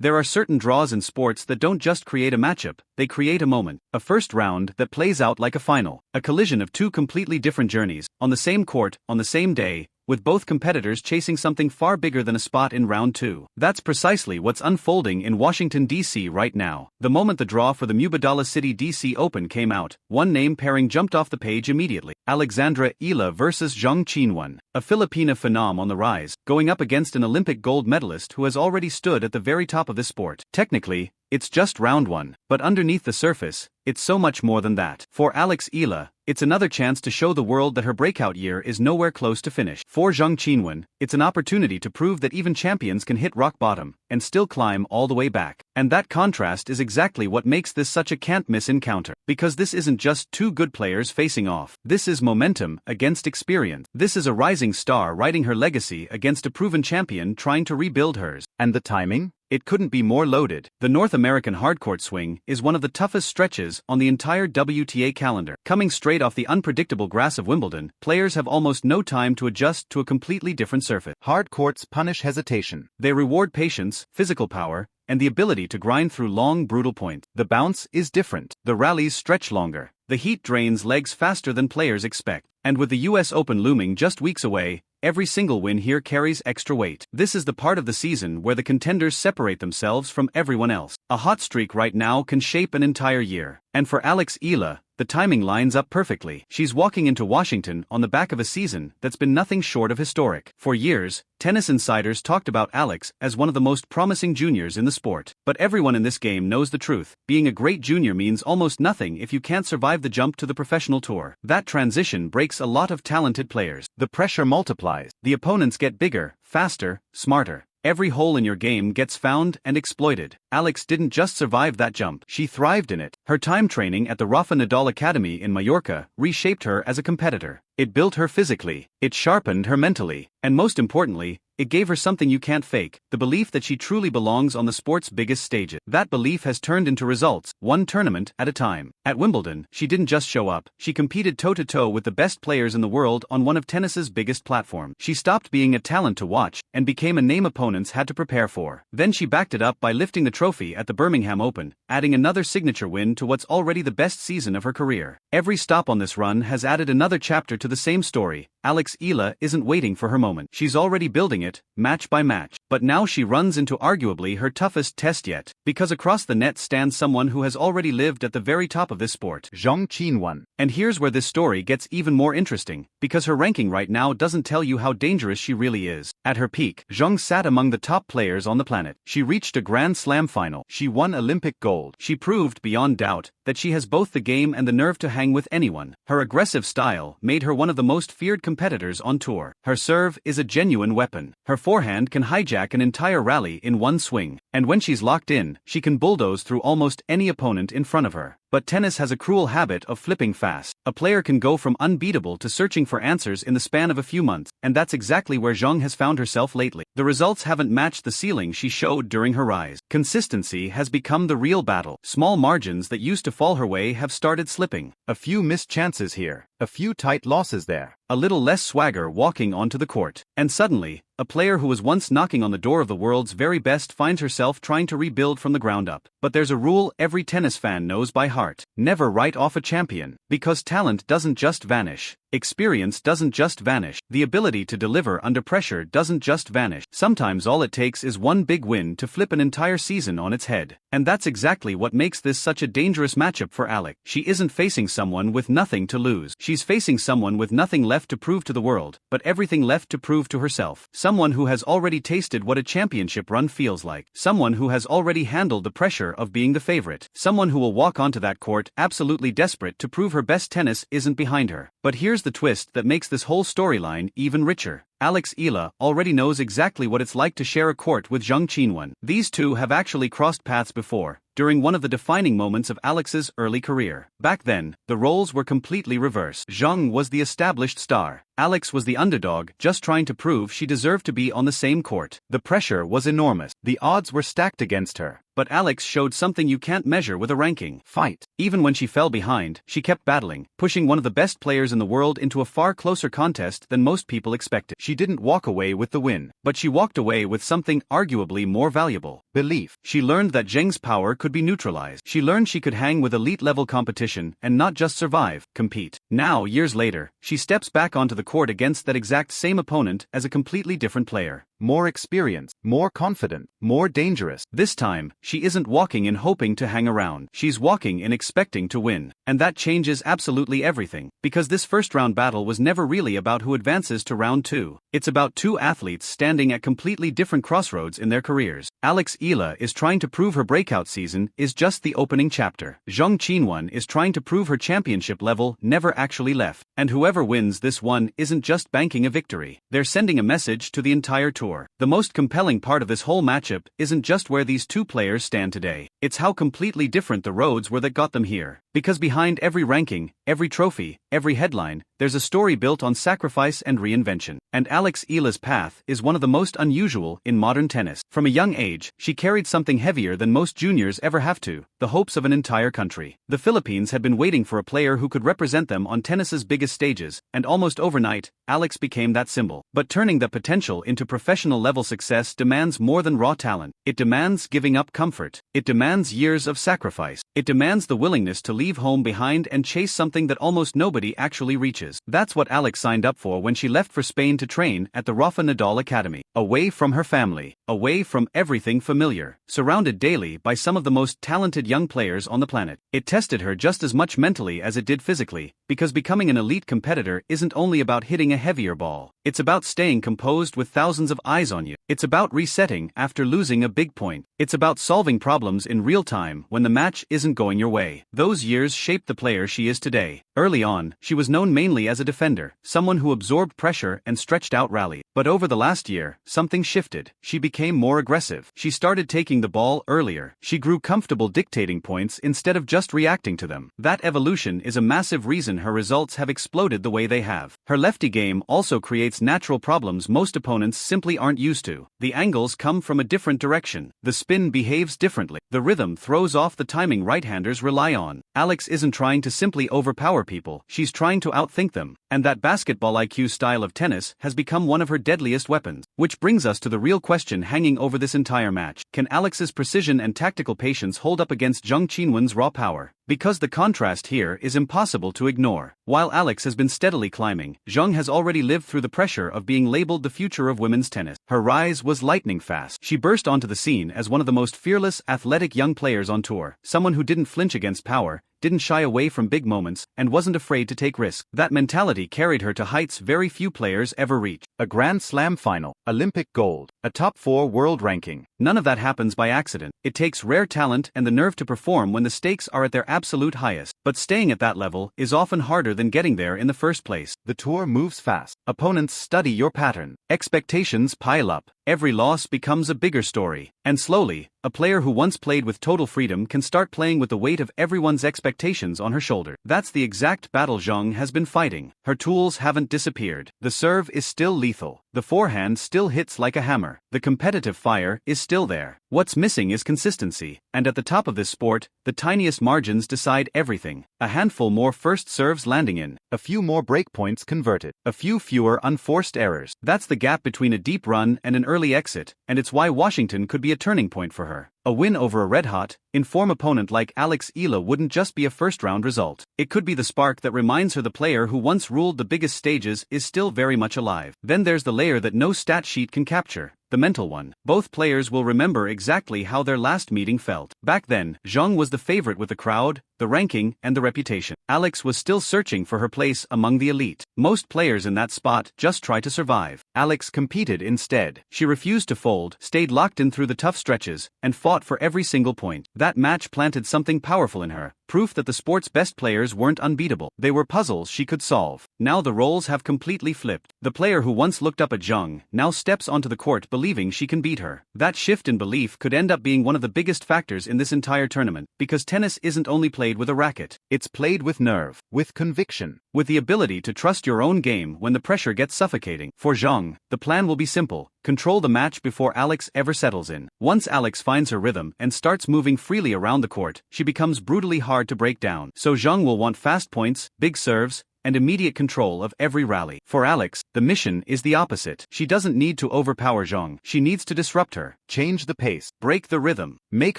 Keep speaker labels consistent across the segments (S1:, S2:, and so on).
S1: There are certain draws in sports that don't just create a matchup, they create a moment, a first round that plays out like a final, a collision of two completely different journeys, on the same court, on the same day, with both competitors chasing something far bigger than a spot in round 2. That's precisely what's unfolding in Washington, D.C. right now. The moment the draw for the WTA Citi DC Open came out, one name pairing jumped off the page immediately. Alexandra Eala versus Zheng Qinwen, a Filipino phenom on the rise, going up against an Olympic gold medalist who has already stood at the very top of this sport. Technically, it's just round 1, but underneath the surface, it's so much more than that. For Alex Eala, it's another chance to show the world that her breakout year is nowhere close to finish. For Zheng Qinwen, it's an opportunity to prove that even champions can hit rock bottom and still climb all the way back. And that contrast is exactly what makes this such a can't-miss encounter. Because this isn't just two good players facing off. This is momentum against experience. This is a rising star riding her legacy against a proven champion trying to rebuild hers. And the timing? It couldn't be more loaded. The North American hardcourt swing is one of the toughest stretches on the entire WTA calendar. Coming straight off the unpredictable grass of Wimbledon, players have almost no time to adjust to a completely different surface.
S2: Hardcourts punish hesitation.
S1: They reward patience, physical power, and the ability to grind through long, brutal points. The bounce is different. The rallies stretch longer. The heat drains legs faster than players expect. And with the US Open looming just weeks away, every single win here carries extra weight. This is the part of the season where the contenders separate themselves from everyone else. A hot streak right now can shape an entire year. And for Alex Eala, the timing lines up perfectly. She's walking into Washington on the back of a season that's been nothing short of historic. For years, tennis insiders talked about Alex as one of the most promising juniors in the sport. But everyone in this game knows the truth. Being a great junior means almost nothing if you can't survive the jump to the professional tour. That transition breaks a lot of talented players. The pressure multiplies. The opponents get bigger, faster, smarter. Every hole in your game gets found and exploited. Alex didn't just survive that jump, she thrived in it. Her time training at the Rafa Nadal Academy in Mallorca reshaped her as a competitor. It built her physically, it sharpened her mentally, and most importantly, it gave her something you can't fake, the belief that she truly belongs on the sport's biggest stages. That belief has turned into results, one tournament at a time. At Wimbledon, she didn't just show up, she competed toe-to-toe with the best players in the world on one of tennis's biggest platforms. She stopped being a talent to watch, and became a name opponents had to prepare for. Then she backed it up by lifting the trophy at the Birmingham Open, adding another signature win to what's already the best season of her career. Every stop on this run has added another chapter to the same story. Alex Eala isn't waiting for her moment. She's already building it, match by match. But now she runs into arguably her toughest test yet. Because across the net stands someone who has already lived at the very top of this sport.
S2: Zheng Qinwen.
S1: And here's where this story gets even more interesting, because her ranking right now doesn't tell you how dangerous she really is. At her peak, Zheng sat among the top players on the planet. She reached a Grand Slam final. She won Olympic gold. She proved beyond doubt that she has both the game and the nerve to hang with anyone. Her aggressive style made her one of the most feared competitors on tour. Her serve is a genuine weapon. Her forehand can hijack an entire rally in one swing. And when she's locked in, she can bulldoze through almost any opponent in front of her. But tennis has a cruel habit of flipping fast. A player can go from unbeatable to searching for answers in the span of a few months, and that's exactly where Zheng has found herself lately. The results haven't matched the ceiling she showed during her rise. Consistency has become the real battle. Small margins that used to fall her way have started slipping.
S2: A few missed chances here, a few tight losses there.
S1: A little less swagger walking onto the court. And suddenly, a player who was once knocking on the door of the world's very best finds herself trying to rebuild from the ground up. But there's a rule every tennis fan knows by heart. Never write off a champion. Because talent doesn't just vanish. Experience doesn't just vanish. The ability to deliver under pressure doesn't just vanish. Sometimes all it takes is one big win to flip an entire season on its head. And that's exactly what makes this such a dangerous matchup for Alex. She isn't facing someone with nothing to lose. She's facing someone with nothing left to prove to the world, but everything left to prove to herself. Someone who has already tasted what a championship run feels like. Someone who has already handled the pressure of being the favorite. Someone who will walk onto that court absolutely desperate to prove her best tennis isn't behind her. But here's the twist that makes this whole storyline even richer. Alex Eala already knows exactly what it's like to share a court with Zheng Qinwen. These two have actually crossed paths before, during one of the defining moments of Alex's early career. Back then, the roles were completely reversed. Zheng was the established star. Alex was the underdog, just trying to prove she deserved to be on the same court. The pressure was enormous. The odds were stacked against her. But Alex showed something you can't measure with a ranking. Fight. Even when she fell behind, she kept battling, pushing one of the best players in the world into a far closer contest than most people expected. She didn't walk away with the win, but she walked away with something arguably more valuable.
S2: belief.
S1: She learned that Zheng's power could be neutralized. She learned she could hang with elite-level competition and not just survive, compete. Now, years later, she steps back onto the court against that exact same opponent as a completely different player.
S2: More experienced, more confident, more dangerous.
S1: This time, she isn't walking in hoping to hang around. She's walking in expecting to win. And that changes absolutely everything, because this first-round battle was never really about who advances to round 2. It's about two athletes standing at completely different crossroads in their careers. Alex Eala is trying to prove her breakout season is just the opening chapter. Zheng Qinwen is trying to prove her championship level never actually left. And whoever wins this one isn't just banking a victory. They're sending a message to the entire tour. The most compelling part of this whole matchup isn't just where these two players stand today. It's how completely different the roads were that got them here. Because behind every ranking, every trophy, every headline, there's a story built on sacrifice and reinvention. And Alex Eala's path is one of the most unusual in modern tennis. From a young age, she carried something heavier than most juniors ever have to: the hopes of an entire country. The Philippines had been waiting for a player who could represent them on tennis's biggest stages, and almost overnight, Alex became that symbol. But turning that potential into professional-level success demands more than raw talent. It demands giving up comfort. It demands years of sacrifice. It demands the willingness to leave home behind and chase something that almost nobody actually reaches. That's what Alex signed up for when she left for Spain to train at the Rafa Nadal Academy. Away from her family, away from everything familiar, surrounded daily by some of the most talented young players on the planet. It tested her just as much mentally as it did physically, because becoming an elite competitor isn't only about hitting a heavier ball. It's about staying composed with thousands of eyes on you. It's about resetting after losing a big point. It's about solving problems in real time when the match isn't going your way. Those years shaped the player she is today. Early on, she was known mainly as a defender, someone who absorbed pressure and stretched out rallies. But over the last year, something shifted. She became more aggressive. She started taking the ball earlier. She grew comfortable dictating points instead of just reacting to them. That evolution is a massive reason her results have exploded the way they have. Her lefty game also creates natural problems most opponents simply aren't used to. The angles come from a different direction. The spin behaves differently. The rhythm throws off the timing right-handers rely on. Alex isn't trying to simply overpower people. She's trying to outthink them. And that basketball IQ style of tennis has become one of her deadliest weapons. Which brings us to the real question hanging over this entire match. Can Alex's precision and tactical patience hold up against Zheng Qinwen's raw power? Because the contrast here is impossible to ignore. While Alex has been steadily climbing, Zheng has already lived through the pressure of being labeled the future of women's tennis. Her rise was lightning fast. She burst onto the scene as one of the most fearless, athletic young players on tour, someone who didn't flinch against power, didn't shy away from big moments, and wasn't afraid to take risks. That mentality carried her to heights very few players ever reach.
S2: A Grand Slam final, Olympic gold, a top 4 world ranking.
S1: None of that happens by accident. It takes rare talent and the nerve to perform when the stakes are at their absolute highest. But staying at that level is often harder than getting there in the first place.
S2: The tour moves fast. Opponents study your pattern.
S1: Expectations pile up. Every loss becomes a bigger story. And slowly, a player who once played with total freedom can start playing with the weight of everyone's expectations on her shoulder. That's the exact battle Zheng has been fighting. Her tools haven't disappeared. The serve is still lethal. The forehand still hits like a hammer. The competitive fire is still there. What's missing is consistency. And at the top of this sport, the tiniest margins decide everything. A handful more first serves landing in.
S2: A few more break points converted.
S1: A few fewer unforced errors. That's the gap between a deep run and an early exit, and it's why Washington could be a turning point for her. A win over a red-hot, in-form opponent like Alex Eala wouldn't just be a first-round result. It could be the spark that reminds her the player who once ruled the biggest stages is still very much alive. Then there's the layer that no stat sheet can capture. The mental one. Both players will remember exactly how their last meeting felt. Back then, Zheng was the favorite with the crowd, the ranking, and the reputation. Alex was still searching for her place among the elite. Most players in that spot just try to survive. Alex competed instead. She refused to fold, stayed locked in through the tough stretches, and fought for every single point. That match planted something powerful in her. Proof that the sport's best players weren't unbeatable. They were puzzles she could solve. Now the roles have completely flipped. The player who once looked up at Zheng now steps onto the court believing she can beat her. That shift in belief could end up being one of the biggest factors in this entire tournament, because tennis isn't only played with a racket. It's played with nerve,
S2: with conviction,
S1: with the ability to trust your own game when the pressure gets suffocating. For Zheng, the plan will be simple. Control the match before Alex ever settles in. Once Alex finds her rhythm and starts moving freely around the court, she becomes brutally hard to break down. So Zheng will want fast points, big serves, and immediate control of every rally. For Alex, The mission is the opposite. She doesn't need to overpower Zheng. She needs to disrupt her.
S2: Change the pace.
S1: Break the rhythm.
S2: Make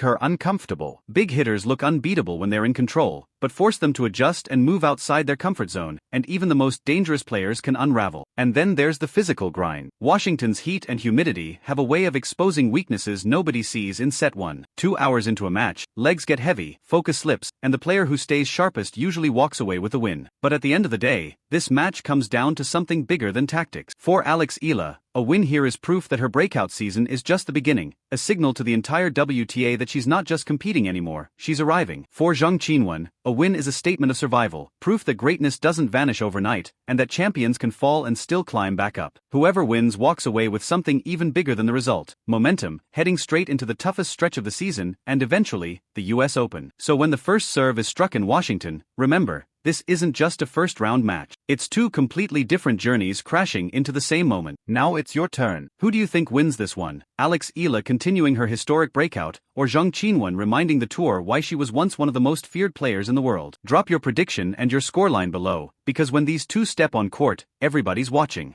S2: her uncomfortable.
S1: Big hitters look unbeatable when they're in control, but force them to adjust and move outside their comfort zone, and even the most dangerous players can unravel. And then there's the physical grind. Washington's heat and humidity have a way of exposing weaknesses nobody sees in set 1. 2 hours into a match, legs get heavy, focus slips, and the player who stays sharpest usually walks away with the win. But at the end of the day, this match comes down to something bigger than tactics. For Alex Eala, a win here is proof that her breakout season is just the beginning, a signal to the entire WTA that she's not just competing anymore, she's arriving. For Zheng Qinwen, a win is a statement of survival, proof that greatness doesn't vanish overnight, and that champions can fall and still climb back up. Whoever wins walks away with something even bigger than the result: momentum, heading straight into the toughest stretch of the season, and eventually, the US Open. So when the first serve is struck in Washington, remember, this isn't just a first-round match. It's two completely different journeys crashing into the same moment.
S2: Now it's your turn.
S1: Who do you think wins this one? Alex Eala continuing her historic breakout, or Zheng Qinwen reminding the tour why she was once one of the most feared players in the world? Drop your prediction and your scoreline below, because when these two step on court, everybody's watching.